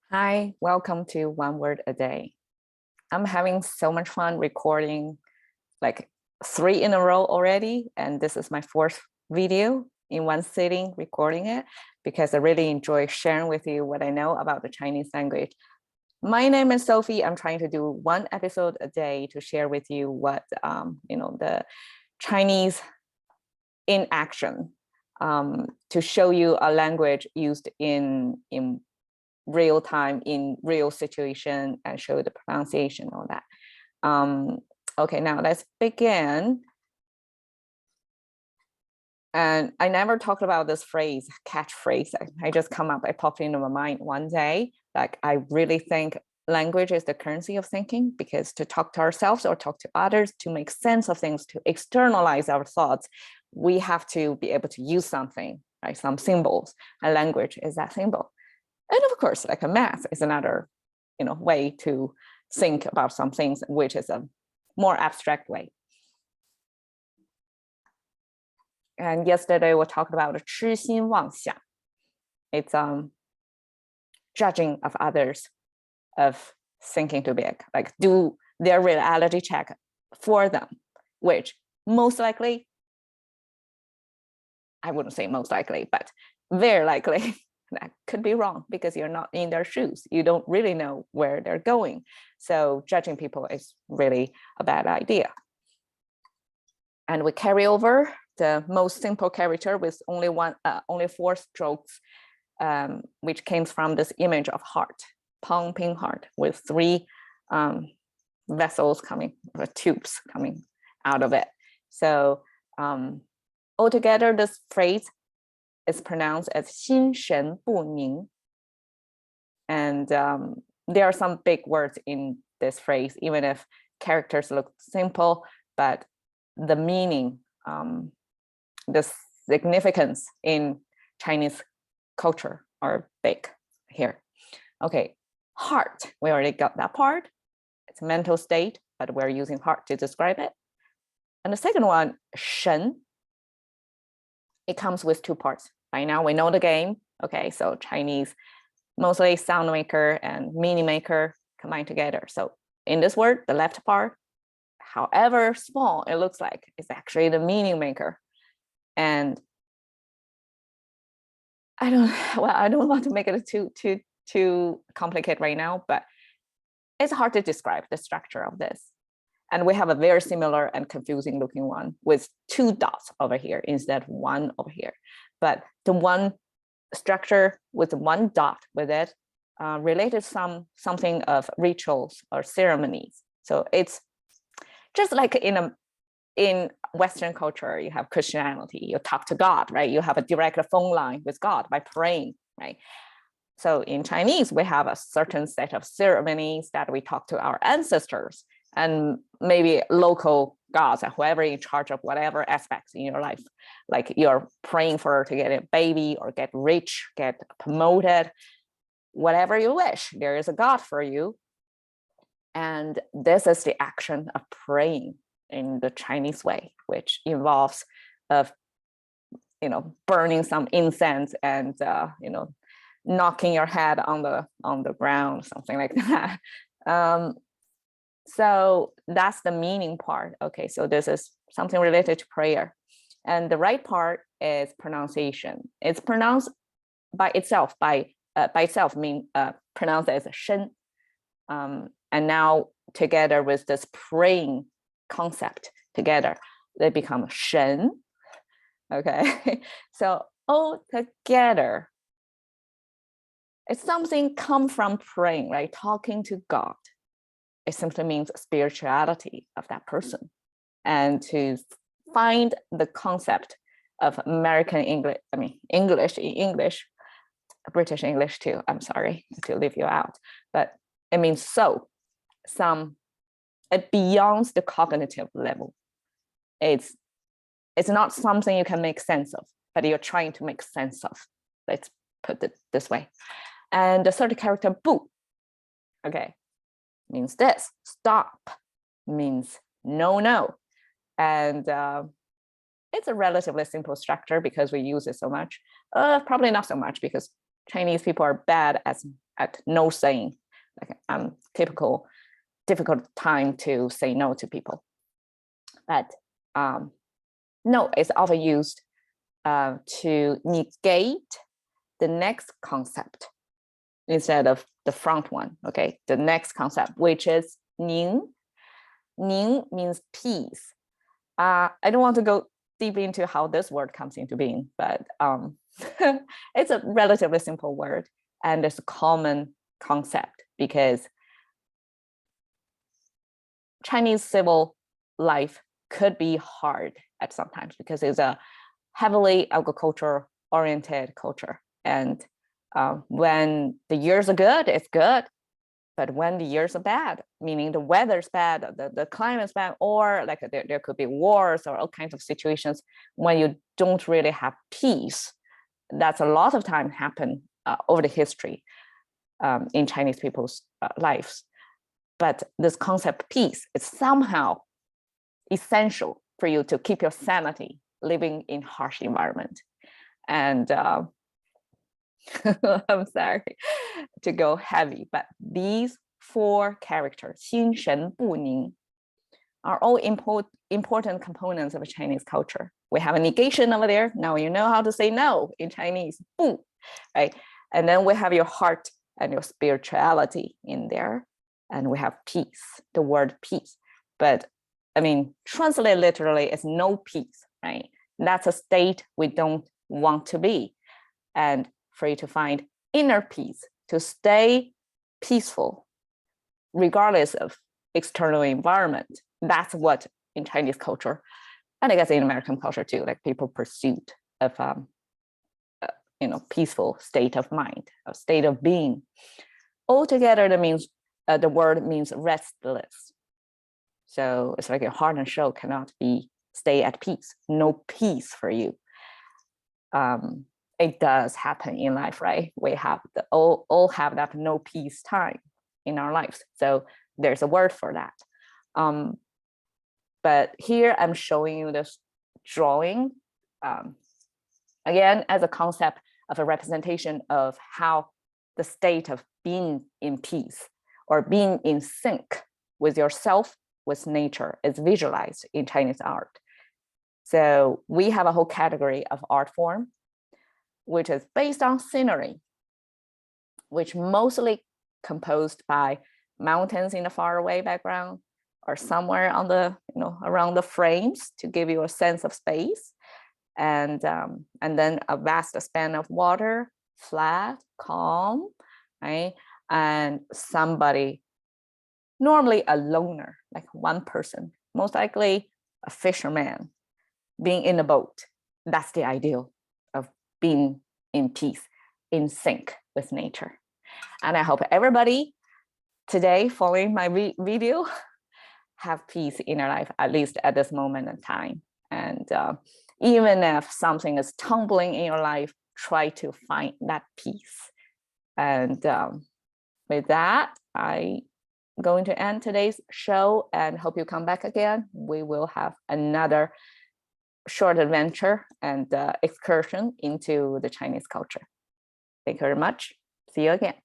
Hi, welcome to One Word a Day. I'm having so much fun recording like 3 in a row already, and this is my 4th video in one sitting recording it because I really enjoy sharing with you what I know about the Chinese language. My name is Sophie. I'm trying to do 1 episode a day to share with you what the Chinese in action, to show you a language used in real time in real situation and show the pronunciation on that. Okay, now let's begin. And I never talked about this phrase, catchphrase. I just come up, it popped into my mind one day. Like, I really think language is the currency of thinking, because to talk to ourselves or talk to others, to make sense of things, to externalize our thoughts, we have to be able to use something, right? Some symbols, and language is that symbol. And of course, like a math is another, way to think about some things, which is a more abstract way. And yesterday we talked about 痴心妄想. It's judging of others, of thinking too big, like do their reality check for them, which most likely, I wouldn't say most likely, but very likely, that could be wrong because you're not in their shoes. You don't really know where they're going. So judging people is really a bad idea. And we carry over the most simple character with only 4 strokes, which came from this image of heart, pumping heart, with 3 vessels coming, or tubes coming out of it. So altogether, this phrase is pronounced as 心神不宁. And there are some big words in this phrase, even if characters look simple, but the meaning, the significance in Chinese culture are big here. Okay, heart, we already got that part. It's a mental state, but we're using heart to describe it. And the second one, 神, it comes with 2 parts. By now we know the game. Okay, so Chinese, mostly sound maker and meaning maker combined together. So in this word, the left part, however small it looks like, is actually the meaning maker. And I don't want to make it too complicated right now, but it's hard to describe the structure of this. And we have a very similar and confusing looking one with 2 dots over here instead of 1 over here. But the one structure with 1 dot with it related something of rituals or ceremonies. So it's just like in Western culture, you have Christianity, you talk to God, right? You have a direct phone line with God by praying, right? So in Chinese, we have a certain set of ceremonies that we talk to our ancestors and maybe local gods, whoever in charge of whatever aspects in your life, like you're praying for to get a baby or get rich, get promoted, whatever you wish, there is a God for you. And this is the action of praying in the Chinese way, which involves of, burning some incense and, knocking your head on the ground, something like that. So that's the meaning part. Okay, so this is something related to prayer. And the right part is pronunciation. It's pronounced by itself, pronounced as 身. And now together with this praying concept together, they become 神. Okay, so all together, it's something come from praying, right? Talking to God. It simply means spirituality of that person. And to find the concept of American English, English, British English too, I'm sorry to leave you out, but it means it beyond the cognitive level. It's not something you can make sense of, but you're trying to make sense of. Let's put it this way. And the 3rd character, 不, okay, means this. Stop means no. And it's a relatively simple structure because we use it so much. Probably not so much because Chinese people are bad at at no saying. Like difficult time to say no to people. But no is often used to negate the next concept instead of the front one, okay? The next concept, which is 宁. 宁 means peace. I don't want to go deeply into how this word comes into being, but it's a relatively simple word and it's a common concept because Chinese civil life could be hard at sometimes because it's a heavily agriculture oriented culture. And when the years are good, it's good. But when the years are bad, meaning the weather's bad, the climate's bad, or like there could be wars or all kinds of situations when you don't really have peace, that's a lot of time happen over the history in Chinese people's lives. But this concept peace is somehow essential for you to keep your sanity living in harsh environment. And I'm sorry to go heavy, but these 4 characters, 心神不宁, are all important components of a Chinese culture. We have a negation over there. Now you know how to say no in Chinese, 不, right? And then we have your heart and your spirituality in there. And we have peace, the word peace. But I mean, translate literally is no peace, right? That's a state we don't want to be. And for you to find inner peace, to stay peaceful, regardless of external environment. That's what in Chinese culture, and I guess in American culture too, like people pursuit of, peaceful state of mind, a state of being. Altogether, that means the word means restless. So it's like your heart and soul cannot stay at peace. No peace for you. It does happen in life, right? We have all have that no peace time in our lives. So there's a word for that. But here I'm showing you this drawing, again, as a concept of a representation of how the state of being in peace or being in sync with yourself, with nature is visualized in Chinese art. So we have a whole category of art form, which is based on scenery, which mostly composed by mountains in the faraway background or somewhere on the, around the frames to give you a sense of space. And then a vast span of water, flat, calm, right? And somebody, normally a loner, like one person, most likely a fisherman, being in a boat. That's the ideal of being in peace, in sync with nature. And I hope everybody today following my video have peace in their life, at least at this moment in time. And even if something is tumbling in your life, try to find that peace. And with that, I'm going to end today's show and hope you come back again. We will have another short adventure and excursion into the Chinese culture. Thank you very much. See you again.